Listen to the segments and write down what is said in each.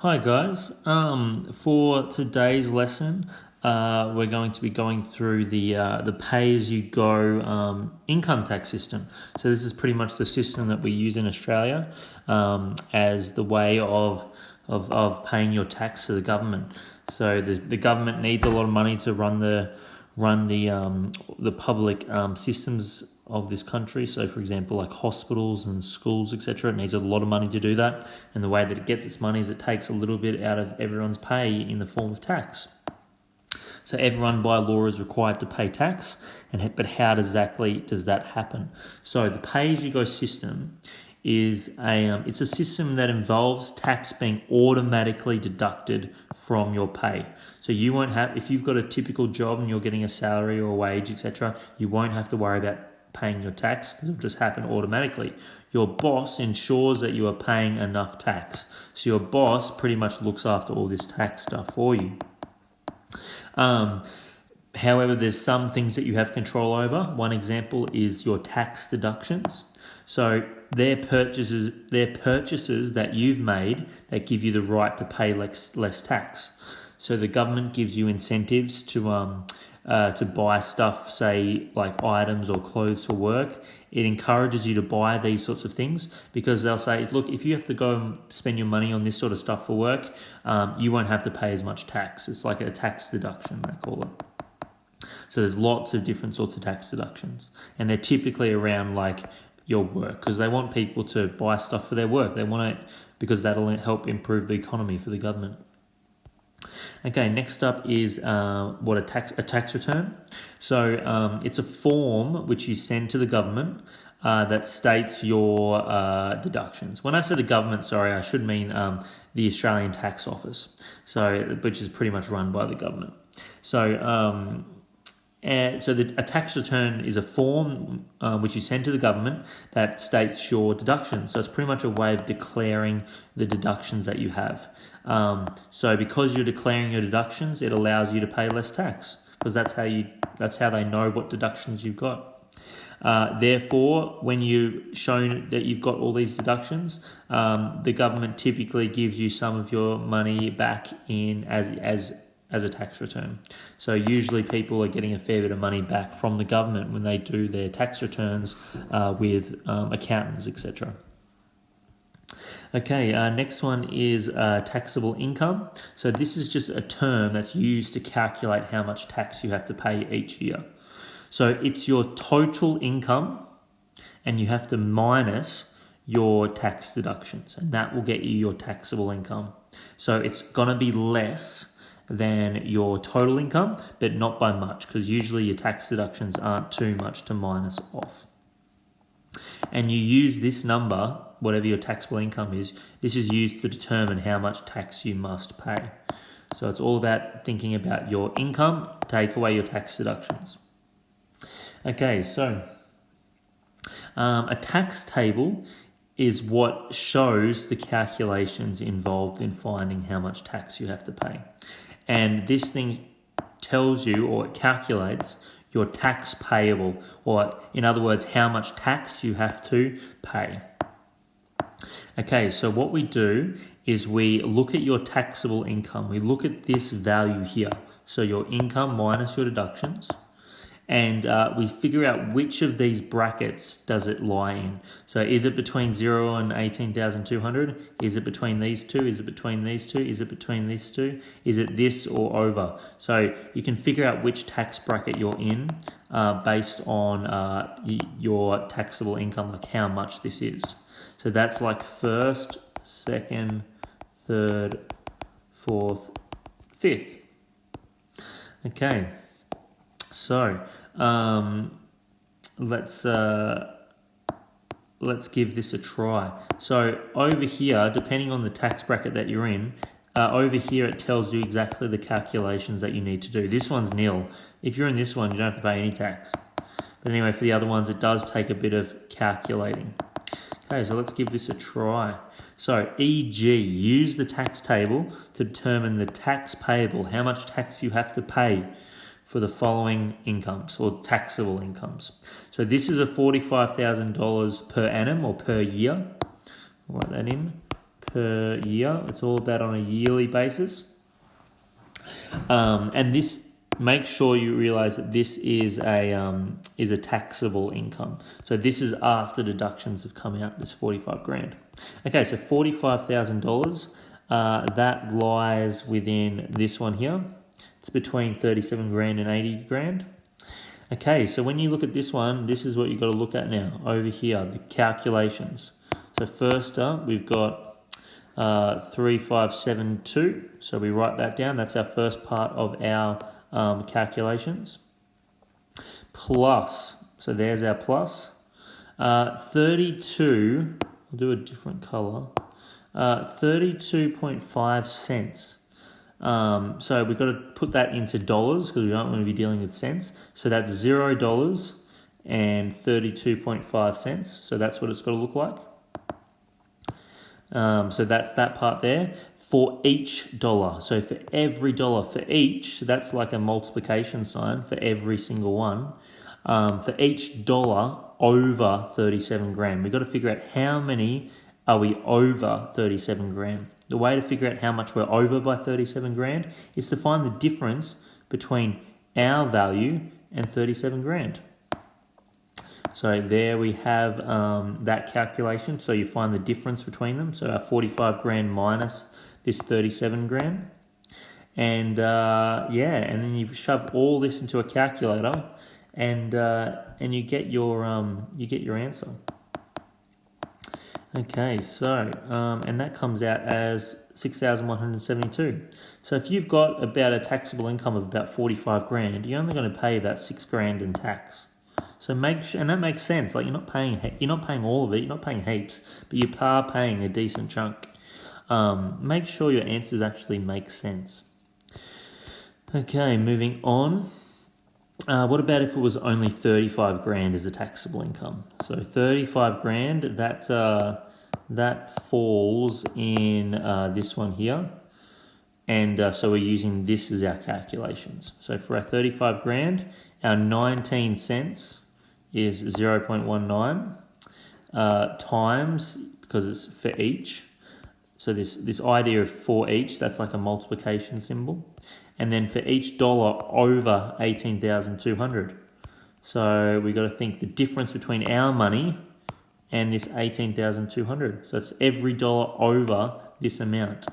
Hi guys, for today's lesson, we're going to be going through the pay-as-you-go income tax system. So this is pretty much the system that we use in Australia as the way of paying your tax to the government. So the government needs a lot of money to run the public systems of this country. So for example, like hospitals and schools, etc. It needs a lot of money to do that. And the way that it gets its money is it takes a little bit out of everyone's pay in the form of tax. So everyone by law is required to pay tax, but how exactly does that happen? So the pay-as-you-go system is it's a system that involves tax being automatically deducted from your pay. So you won't have, if you've got a typical job and you're getting a salary or a wage, etc., you won't have to worry about paying your tax because it'll just happen automatically. Your boss ensures that you are paying enough tax. So your boss pretty much looks after all this tax stuff for you. However, there's some things that you have control over. One example is your tax deductions. So they're purchases that you've made that give you the right to pay less tax. So the government gives you incentives to buy stuff, say like items or clothes for work. It encourages you to buy these sorts of things because they'll say, look, if you have to go and spend your money on this sort of stuff for work, you won't have to pay as much tax. It's like a tax deduction, they call it. So there's lots of different sorts of tax deductions, and they're typically around like your work because they want people to buy stuff for their work. They want it because that'll help improve the economy for the government. Okay, next up is a tax return. So it's a form which you send to the government that states your deductions. When I say the government, sorry, I should mean the Australian Tax Office, which is pretty much run by the government. So a tax return is a form which you send to the government that states your deductions. So it's pretty much a way of declaring the deductions that you have. So because you're declaring your deductions, it allows you to pay less tax because that's how they know what deductions you've got. Therefore, when you've shown that you've got all these deductions, the government typically gives you some of your money back in as a tax return. So usually people are getting a fair bit of money back from the government when they do their tax returns with accountants, etc. Okay, next one is taxable income. So this is just a term that's used to calculate how much tax you have to pay each year. So it's your total income and you have to minus your tax deductions, and that will get you your taxable income. So it's going to be less than your total income, but not by much because usually your tax deductions aren't too much to minus off. And you use this number, whatever your taxable income is, this is used to determine how much tax you must pay. So it's all about thinking about your income, take away your tax deductions. Okay, so a tax table is what shows the calculations involved in finding how much tax you have to pay. And this thing tells you, or it calculates, your tax payable, or in other words, how much tax you have to pay. Okay, so what we do is we look at your taxable income. We look at this value here. So your income minus your deductions. And we figure out which of these brackets does it lie in. So is it between 0 and 18,200? Is it between these two? Is it between these two? Is it between these two? Is it this or over? So you can figure out which tax bracket you're in based on your taxable income, like how much this is. So that's like first, second, third, fourth, fifth. Okay. So let's give this a try. So over here, depending on the tax bracket that you're in, over here it tells you exactly the calculations that you need to do. This one's nil. If you're in this one, you don't have to pay any tax. But anyway, for the other ones, it does take a bit of calculating. Okay, so let's give this a try. So e.g., use the tax table to determine the tax payable, how much tax you have to pay for the following incomes or taxable incomes. So this is a $45,000 per annum or per year. I'll write that in, per year. It's all about on a yearly basis. And this, make sure you realize that this is a taxable income. So this is after deductions have come out, this 45 grand. Okay, so $45,000, that lies within this one here. It's between 37 grand and 80 grand. Okay, so when you look at this one, this is what you've got to look at now. Over here, the calculations. So first up, we've got 3572. So we write that down. That's our first part of our calculations. Plus, so there's our plus. 32, I'll do a different color. 32.5 cents. So we've got to put that into dollars because we don't want to be dealing with cents. So that's $0 and 32.5 cents. So that's what it's got to look like. So that's that part there for each dollar. So for every dollar, for each, that's like a multiplication sign for every single one. For each dollar over 37 grand, we've got to figure out how many are we over 37 grand. The way to figure out how much we're over by 37 grand is to find the difference between our value and 37 grand. So there we have that calculation. So you find the difference between them. So our 45 grand minus this 37 grand. And and then you shove all this into a calculator and you get your answer. Okay, so, and that comes out as 6,172. So if you've got about a taxable income of about 45 grand, you're only going to pay about 6 grand in tax. So and that makes sense. Like you're not paying all of it, you're not paying heaps, but you are paying a decent chunk. Make sure your answers actually make sense. Okay, moving on. What about if it was only 35 grand as a taxable income? So 35 grand, that falls in this one here. And so we're using this as our calculations. So for our 35 grand, our 19 cents is 0.19 times, because it's for each. So this idea of for each, that's like a multiplication symbol. And then for each dollar over 18,200. So we got to think the difference between our money and this 18,200. So it's every dollar over this amount.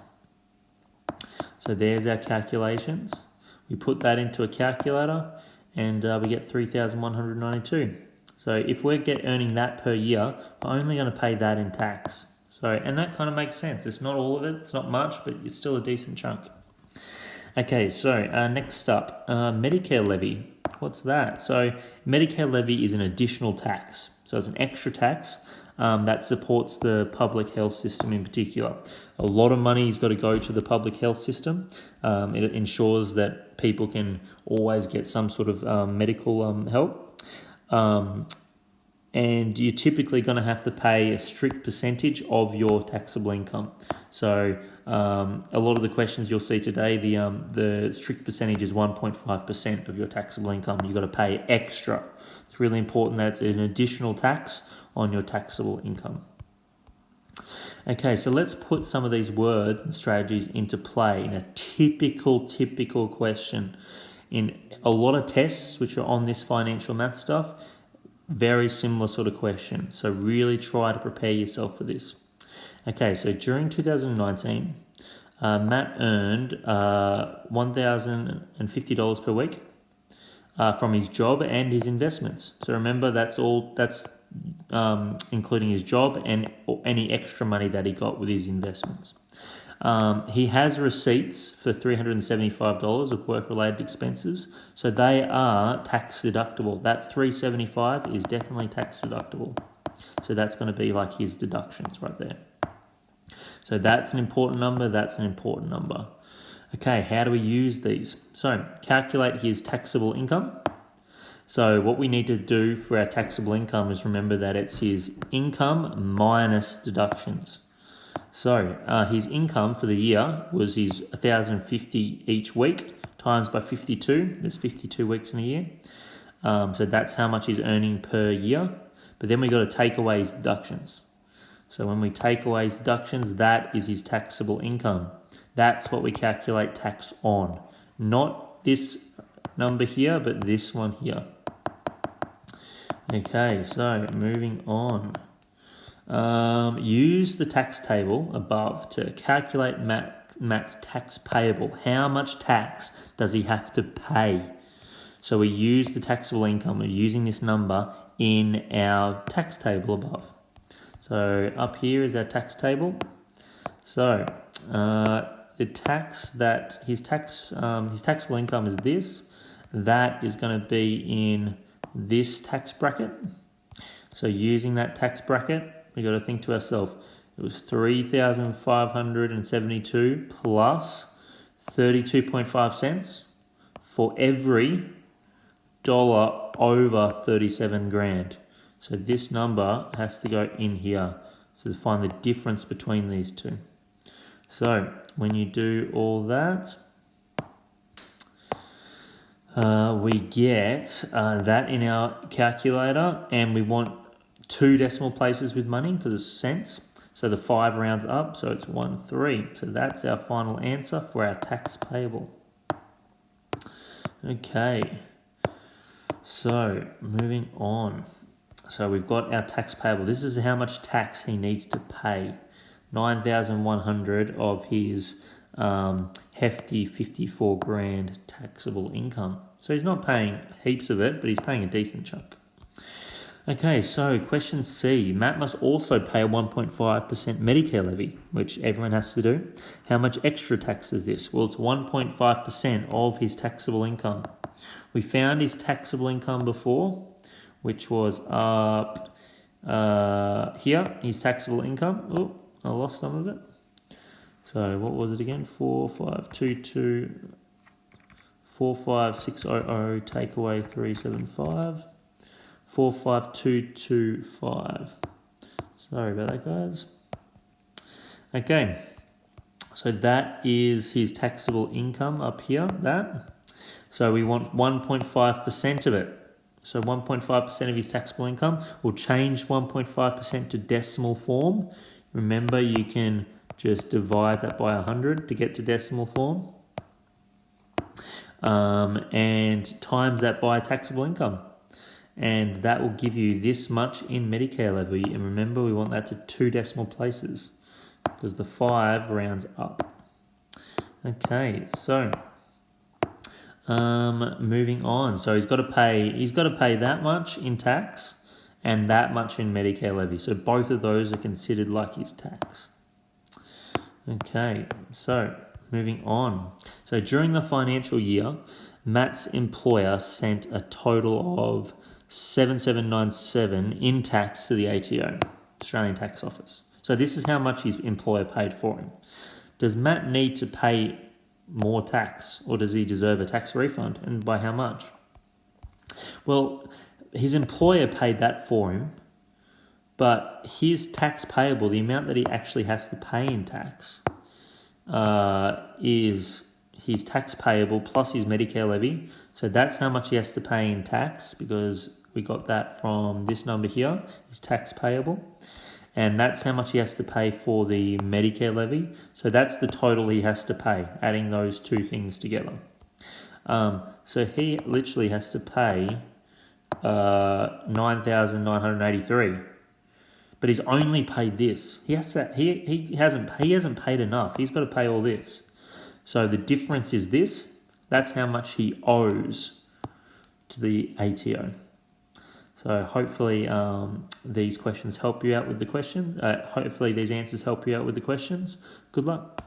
So there's our calculations. We put that into a calculator and we get 3,192. So if we're earning that per year, we're only going to pay that in tax. So, and that kind of makes sense. It's not all of it, it's not much, but it's still a decent chunk. Okay, so next up, Medicare levy. What's that? So Medicare levy is an additional tax. So it's an extra tax that supports the public health system in particular. A lot of money has got to go to the public health system. It ensures that people can always get some sort of medical help. And you're typically going to have to pay a strict percentage of your taxable income. So a lot of the questions you'll see today, the strict percentage is 1.5% of your taxable income. You've got to pay extra. It's really important that it's an additional tax on your taxable income. Okay, so let's put some of these words and strategies into play in a typical question. In a lot of tests which are on this financial math stuff, very similar sort of question. So really try to prepare yourself for this. Okay, so during 2019, Matt earned $1,050 per week from his job and his investments. So remember, that's including his job and any extra money that he got with his investments. He has receipts for $375 of work-related expenses, so they are tax deductible. That $375 is definitely tax deductible. So that's going to be like his deductions right there. So that's an important number, that's an important number. Okay, how do we use these? So calculate his taxable income. So what we need to do for our taxable income is remember that it's his income minus deductions. So his income for the year was his $1,050 each week times by 52. There's 52 weeks in a year. So that's how much he's earning per year. But then we got to take away his deductions. So when we take away his deductions, that is his taxable income. That's what we calculate tax on. Not this number here, but this one here. Okay, so moving on. Use the tax table above to calculate Matt's tax payable. How much tax does he have to pay? So we use the taxable income. We're using this number in our tax table above. So up here is our tax table. So the tax that his taxable income is this. That is going to be in this tax bracket. So using that tax bracket, we got to think to ourselves, it was 3,572 plus 32.5 cents for every dollar over 37 grand. So this number has to go in here. So to find the difference between these two. So when you do all that, we get that in our calculator, and we want 2 decimal places with money because it's cents. So the 5 rounds up, so it's 13. So that's our final answer for our tax payable. Okay, so moving on. So we've got our tax payable. This is how much tax he needs to pay. 9,100 of his hefty 54 grand taxable income. So he's not paying heaps of it, but he's paying a decent chunk. Okay, so question C. Matt must also pay a 1.5% Medicare levy, which everyone has to do. How much extra tax is this? Well, it's 1.5% of his taxable income. We found his taxable income before, which was up here, his taxable income. Oh, I lost some of it. So what was it again? 45600 take away 375. 45225. Sorry about that, guys. Okay, so that is his taxable income up here, that. So we want 1.5% of it. So 1.5% of his taxable income. We'll change 1.5% to decimal form. Remember, you can just divide that by 100 to get to decimal form. And times that by taxable income. And that will give you this much in Medicare levy. And remember, we want that to 2 decimal places because the 5 rounds up. Okay, so moving on. So he's got to pay that much in tax and that much in Medicare levy. So both of those are considered like his tax. Okay, so moving on. So during the financial year, Matt's employer sent a total of 7797 in tax to the ATO, Australian Tax Office. So this is how much his employer paid for him. Does Matt need to pay more tax, or does he deserve a tax refund, and by how much? Well, his employer paid that for him, but his tax payable, the amount that he actually has to pay in tax, is his tax payable plus his Medicare levy. So that's how much he has to pay in tax, because we got that from this number here, his tax payable. And that's how much he has to pay for the Medicare levy. So that's the total he has to pay, adding those two things together. So he literally has to pay 9,983. But he's only paid this. He hasn't paid enough. He's got to pay all this. So the difference is this. That's how much he owes to the ATO. So hopefully these questions help you out with the questions. Hopefully these answers help you out with the questions. Good luck.